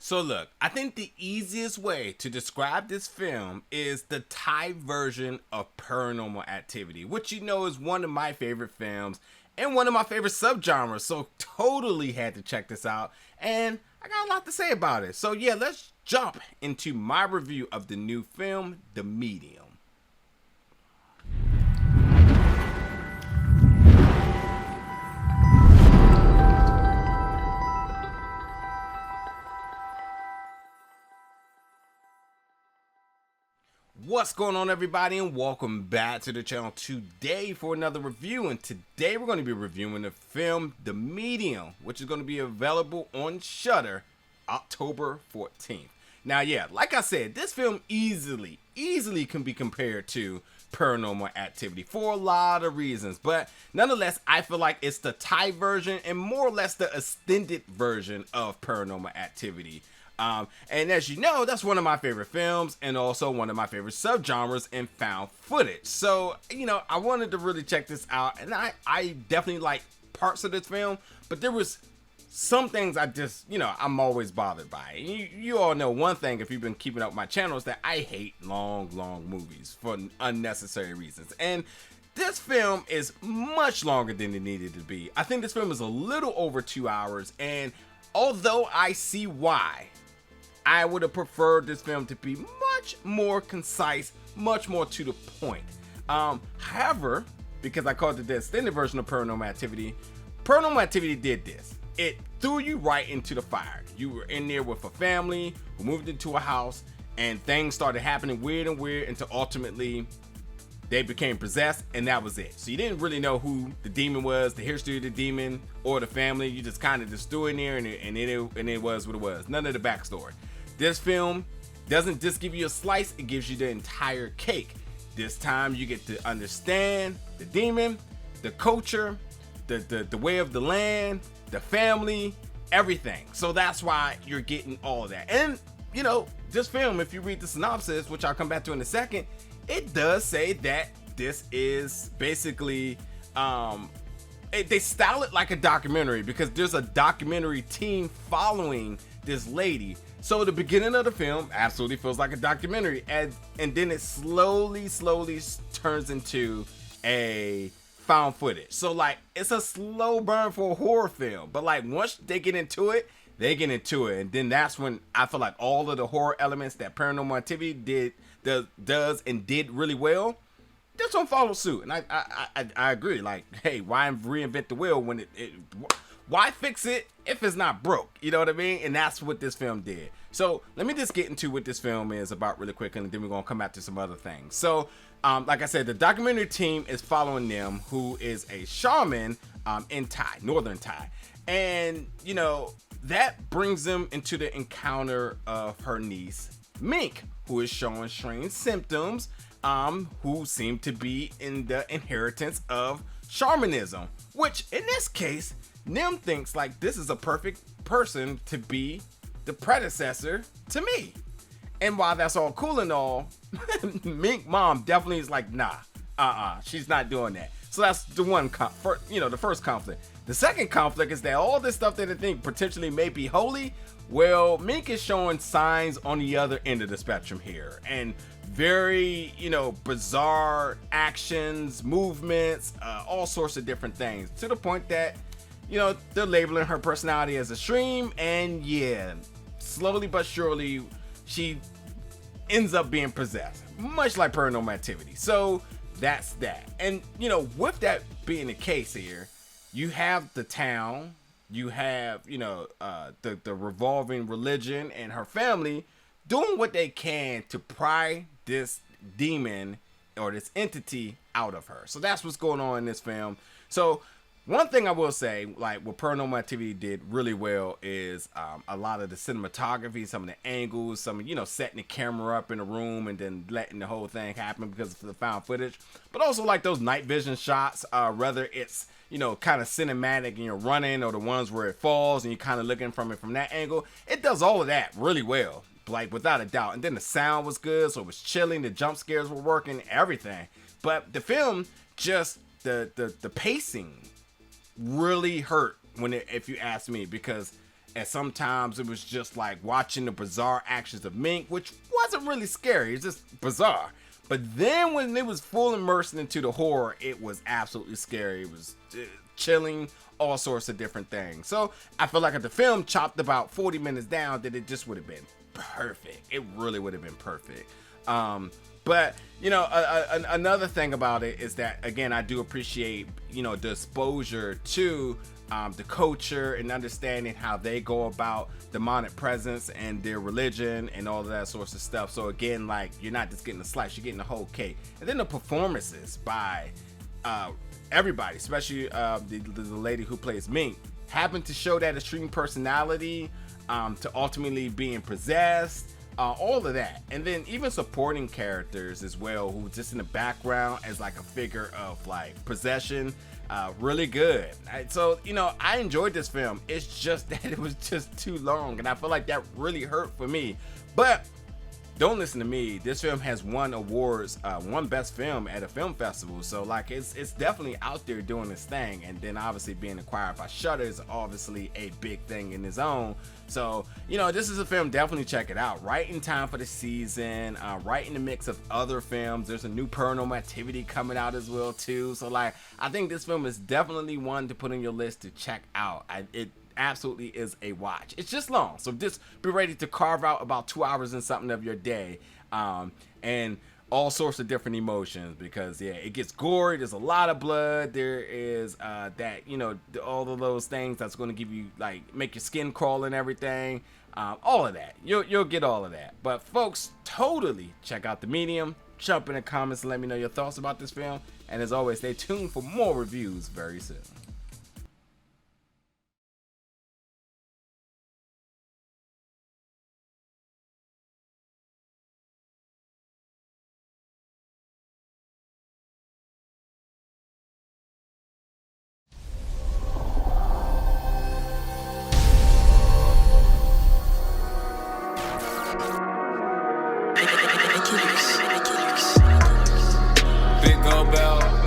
So look, I think the easiest way to describe this film is the Thai version of Paranormal Activity, which is one of my favorite films and one of my favorite subgenres. So totally had to check this out, and I got a lot to say about it. So yeah, let's jump into my review of the new film, The Medium. What's going on, everybody, and welcome back to the channel today for another review. And today we're going to be reviewing the film The Medium, which is going to be available on Shudder October 14th. Now, yeah, like I said, this film easily can be compared to Paranormal Activity for a lot of reasons, but nonetheless, I feel like it's the Thai version and more or less the extended version of Paranormal Activity. And as you know, that's one of my favorite films and also one of my favorite subgenres in found footage. So, I wanted to really check this out, and I definitely like parts of this film, but there was some things I just, I'm always bothered by. You all know one thing, if you've been keeping up with my channel, is that I hate long movies for unnecessary reasons. And this film is much longer than it needed to be. I think this film is a little over 2 hours, and although I see why, I would have preferred this film to be much more concise, much more to the point. However, because I called it the extended version of Paranormal Activity did this. It threw you right into the fire. You were in there with a family who moved into a house, and things started happening weird until ultimately they became possessed, and that was it. So you didn't really know who the demon was, the history of the demon, or the family. You just kind of just threw in there, and it was what it was. None of the backstory. This film doesn't just give you a slice, it gives you the entire cake. This time you get to understand the demon, the culture, the way of the land, the family, everything. So that's why you're getting all of that. And, this film, if you read the synopsis, which I'll come back to in a second, it does say that this is basically, they style it like a documentary because there's a documentary team following this lady. So the beginning of the film absolutely feels like a documentary, and then it slowly turns into a found footage. So it's a slow burn for a horror film, but once they get into it, and then that's when I feel like all of the horror elements that Paranormal Activity does really well, this one follows suit. And I agree. Hey, why reinvent the wheel when why fix it if it's not broke? You know what I mean? And that's what this film did. So let me just get into what this film is about really quick, and then we're going to come back to some other things. So, like I said, the documentary team is following them, who is a shaman in Thai, northern Thai. And, that brings them into the encounter of her niece, Mink, who is showing strange symptoms, who seem to be in the inheritance of shamanism, which in this case, Nim thinks this is a perfect person to be the predecessor to me. And while that's all cool and all, Mink mom definitely is nah, she's not doing that. So that's the the first conflict. The second conflict is that all this stuff that they think potentially may be holy, well, Mink is showing signs on the other end of the spectrum here, and very, bizarre actions, movements, all sorts of different things, to the point that, they're labeling her personality as extreme, and yeah, slowly but surely, she ends up being possessed, much like Paranormal Activity. So that's that. And, with that being the case here, you have the town, you have, the revolving religion and her family doing what they can to pry this demon or this entity out of her. So that's what's going on in this film. So one thing I will say, what Paranormal Activity did really well is a lot of the cinematography, some of the angles, setting the camera up in a room and then letting the whole thing happen because of the found footage. But also those night vision shots, whether it's, kind of cinematic and you're running, or the ones where it falls and you're kind of looking from it from that angle. It does all of that really well, without a doubt. And then the sound was good, so it was chilling, the jump scares were working, everything. But the film, just the pacing really hurt if you ask me, because and sometimes it was just like watching the bizarre actions of Mink, which wasn't really scary, it's just bizarre. But then when it was full immersed into the horror, it was absolutely scary. It was chilling, all sorts of different things. So I feel like if the film chopped about 40 minutes down, that it just would have been perfect. It really would have been perfect. But you know, another thing about it is that, again, I do appreciate, you know, the exposure to the culture and understanding how they go about demonic presence and their religion and all of that sorts of stuff. So again, like, you're not just getting a slice, you're getting the whole cake. And then the performances by everybody, especially the lady who plays Mink, happened to show that extreme personality, to ultimately being possessed, all of that. And then even supporting characters as well, who just in the background as like a figure of like possession, really good. So, you know, I enjoyed this film. It's just that it was just too long, and I feel like that really hurt for me. But don't listen to me, this film has won awards, won best film at a film festival, so like it's definitely out there doing its thing. And then obviously being acquired by Shudder is obviously a big thing in its own. So, you know, this is a film, definitely check it out. Right in time for the season, right in the mix of other films. There's a new Paranormal Activity coming out as well too. So like, I think this film is definitely one to put on your list to check out. It absolutely is a watch. It's just long, so just be ready to carve out about 2 hours and something of your day, and all sorts of different emotions, because yeah, it gets gory, there's a lot of blood, there is that, you know, all of those things that's going to give you, like, make your skin crawl and everything, all of that, you'll get all of that. But folks, totally check out The Medium. Jump in the comments and let me know your thoughts about this film, and as always, stay tuned for more reviews very soon. Big gold bell.